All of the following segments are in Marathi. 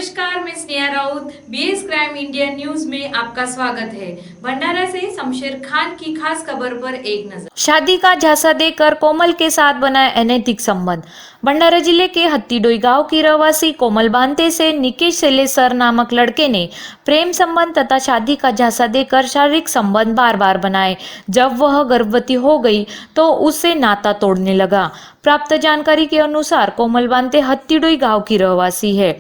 नमस्कार, मैं Sneha Raut B S crime India news में आपका स्वागत है। भंडारा से शमशेर खान की खास खबर पर एक नजर। शादी का झांसा देकर कोमल के साथ बनाए अनैतिक संबंध। भंडारा जिले के हत्तीडोई गांव की रहवासी कोमल बांते से निकेश सेलेसर नामक लड़के ने प्रेम संबंध तथा शादी का झांसा देकर शारीरिक संबंध बार बार बनाए। जब वह गर्भवती हो गई तो उससे नाता तोड़ने लगा। प्राप्त जानकारी के अनुसार कोमल बांते हत्तीडोई गांव की रहवासी है।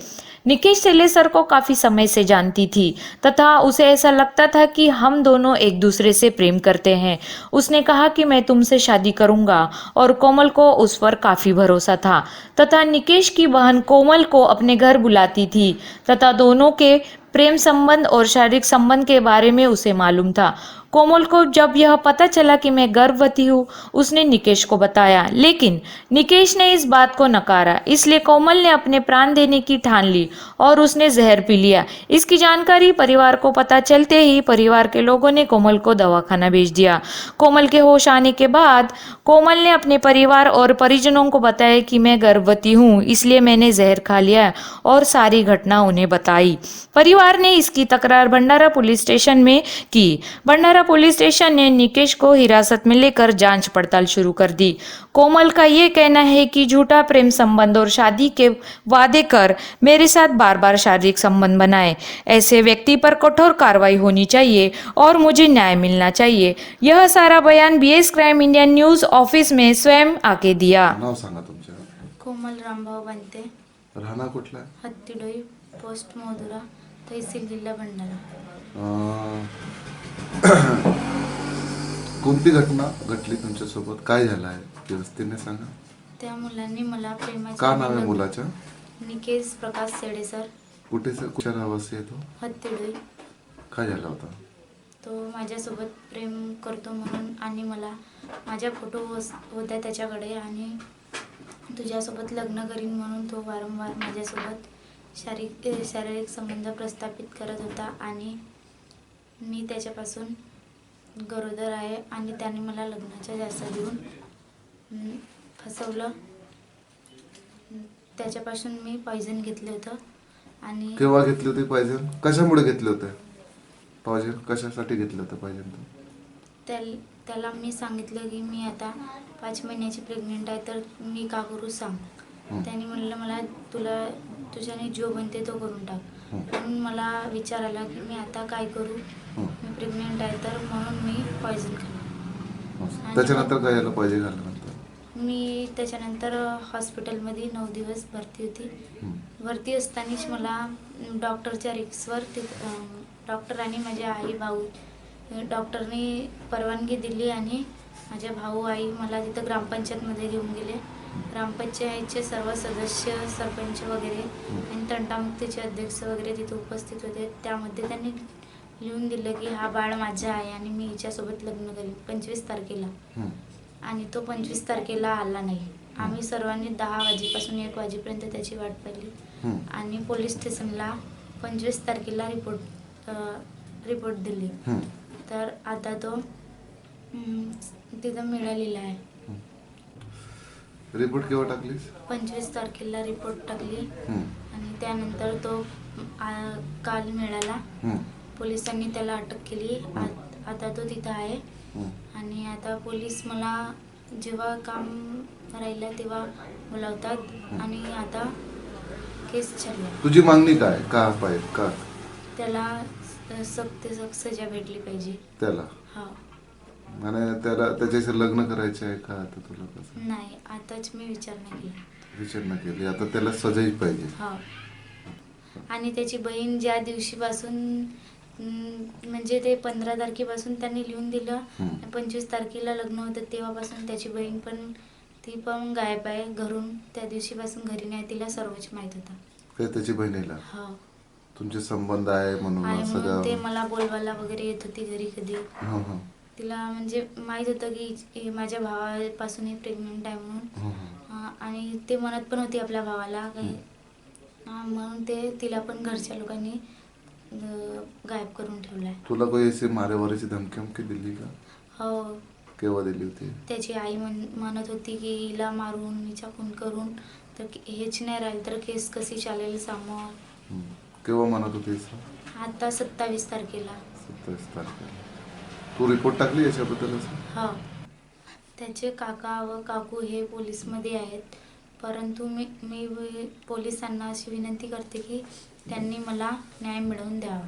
निकेश सेलेसर को काफी समय से जानती थी तथा उसे ऐसा लगता था कि हम दोनों एक दूसरे से प्रेम करते हैं। उसने कहा कि मैं तुमसे शादी करूंगा और कोमल को उस पर काफी भरोसा था तथा निकेश की बहन कोमल को अपने घर बुलाती थी तथा दोनों के प्रेम संबंध और शारीरिक संबंध के बारे में उसे मालूम था। कोमल को जब यह पता चला कि मैं गर्भवती हूँ, उसने निकेश को बताया, लेकिन निकेश ने इस बात को नकारा। इसलिए कोमल ने अपने प्राण देने की ठान ली और उसने जहर पी लिया। इसकी जानकारी परिवार को पता चलते ही परिवार के लोगों ने कोमल को दवाखाना भेज दिया। कोमल के होश आने के बाद कोमल ने अपने परिवार और परिजनों को बताया कि मैं गर्भवती हूँ, इसलिए मैंने जहर खा लिया और सारी घटना उन्हें बताई। परिवार ने इसकी तकरार भंडारा पुलिस स्टेशन में की। भंडारा पुलिस स्टेशन ने निकेश को हिरासत में लेकर जांच पड़ताल शुरू कर दी। कोमल का ये कहना है कि झूठा प्रेम संबंध और शादी के वादे कर मेरे साथ बार बार शारीरिक संबंध बनाए। ऐसे व्यक्ति पर कठोर कार्रवाई होनी चाहिए और मुझे न्याय मिलना चाहिए। यह सारा बयान B S crime India news office में स्वयं आके दिया। नाव सांगा तुमचं. कोमल रामभाऊ बनते, राहणार कुठला? हत्तीडोई, पोस्ट मोदुरा, तहसील जिल्हा भंडारा. कोणती घटना घडली तुमच्यासोबत? काय झालं आहे व्यवस्थेने सांगा. त्या मुलांनी मला का नाव आहे मुलाचं? निकेश प्रकाश सेडेसर. कुठच्या रहिवासी आहे तो? हत्तीडोई. काय झालं होतं? तो माझ्यासोबत प्रेम करतो म्हणून आणि मला माझ्या फोटो होत्या त्याच्याकडे आणि तुझ्यासोबत लग्न करीन म्हणून तो वारंवार माझ्यासोबत शारीरिक संबंध प्रस्थापित करत होता आणि मी त्याच्यापासून गरोदर आहे आणि त्याने मला लग्नाचा झांसा देऊन फसवलं. त्याच्यापासून मी पॉयझन घेतलं होतं. आणि केव्हा घेतले होते पॉयझन? कशामुळे घेतले होते पॉयझन? कशासाठी घेतलं होतं पॉयझन? त्याला मी सांगितलं की मी आता 5 महिन्याची प्रेग्नेंट आहे, तर मी का करू सांग. त्याने म्हणलं मला तुझ्याने जो बनते तो करून टाक. म्हणून मला विचार आला की मी आता काय करू, मी प्रेग्नेंट आहे तर, म्हणून मी पॉयझन खाल्लं. त्याच्यानंतर काय झालं पॉयझन खाल्ल्यानंतर? मी त्याच्यानंतर हॉस्पिटलमध्ये 9 दिवस भरती होती. भरती असतानाच मला डॉक्टरच्या रिक्सवर डॉक्टर आणि माझे आई भाऊ डॉक्टरने परवानगी दिली आणि माझे भाऊ आई मला तिथं ग्रामपंचायतमध्ये घेऊन गेले. ग्रामपंचायतचे सर्व सदस्य, सरपंच वगैरे आणि तंटामुक्तीचे अध्यक्ष वगैरे तिथे उपस्थित होते. त्यामध्ये त्यांनी लिहून दिलं की हा बाळ माझा आहे आणि मी हिच्यासोबत लग्न करीन 25 तारखेला. आणि तो 25 तारखेला आला नाही. आम्ही सर्वांनी 10 वाजेपासून 1 वाजेपर्यंत त्याची वाट पाहिली आणि पोलीस स्टेशनला 25 तारखेला रिपोर्ट दिली. तर आता तो तिथं मिळालेला आहे. रिपोर्ट केव्हा टाकलीस? 25 तारखेला रिपोर्ट टाकली आणि त्यानंतर तो काल मिळाला. पोलिसांनी त्याला अटक केली. आता तो तिथं आहे आणि आता पोलीस मला जेव्हा काम राहिलं तेव्हा बोलावतात आणि आता केस चालला. तुझी मागणी काय? का त्याला सक्त सजा भेटली पाहिजे त्याला? हा. आणि त्याच्याशी लग्न करायचं आहे का आता तुला? कसं नाही, आताच मी विचार नाही केली. आता त्याला सजाही पाहिजे. हा. आणि त्याची बहीण ज्या दिवशीपासून म्हणजे ते 15 तारखेपासून त्यांनी लिहून दिलं, 25 तारखेला लग्न होतं तेव्हापासून त्याची बहीण ती पण गायब आहे घरून. त्या दिवशीपासून घरी नाही. तिला सर्वच माहित होतं. त्याची बहिणीला हा. तुमचे संबंध आहे म्हणून सगळं ते मला बोलवायला वगैरे येत होती घरी कधी. तिला म्हणजे माहित होतं की माझ्या भावापासूनही प्रेग्नेंट आहे म्हणून. आणि ते म्हणत पण होती आपल्या भावाला काही, म्हणून तिला पण घरच्या लोकांनी गायब करून ठेवलाय. तुला काही असे मारेवारीची धमकी दिली का? हो. केव्हा दिली होती? त्याची आई म्हणत होती की हिला मारून हिचा खून करून तर हेच नाही राहील तर केस कशी चालेल समोर. केव्हा म्हणत होतीस? आता 27 तारखेला. 27 तारखेला. तू रिपोर्ट टाकली याच्याबद्दल असं? हो. त्याचे काका व काकू हे पोलीसमध्ये आहेत, परंतु मी पोलिसांना अशी विनंती करते की त्यांनी मला न्याय मिळवून द्यावा.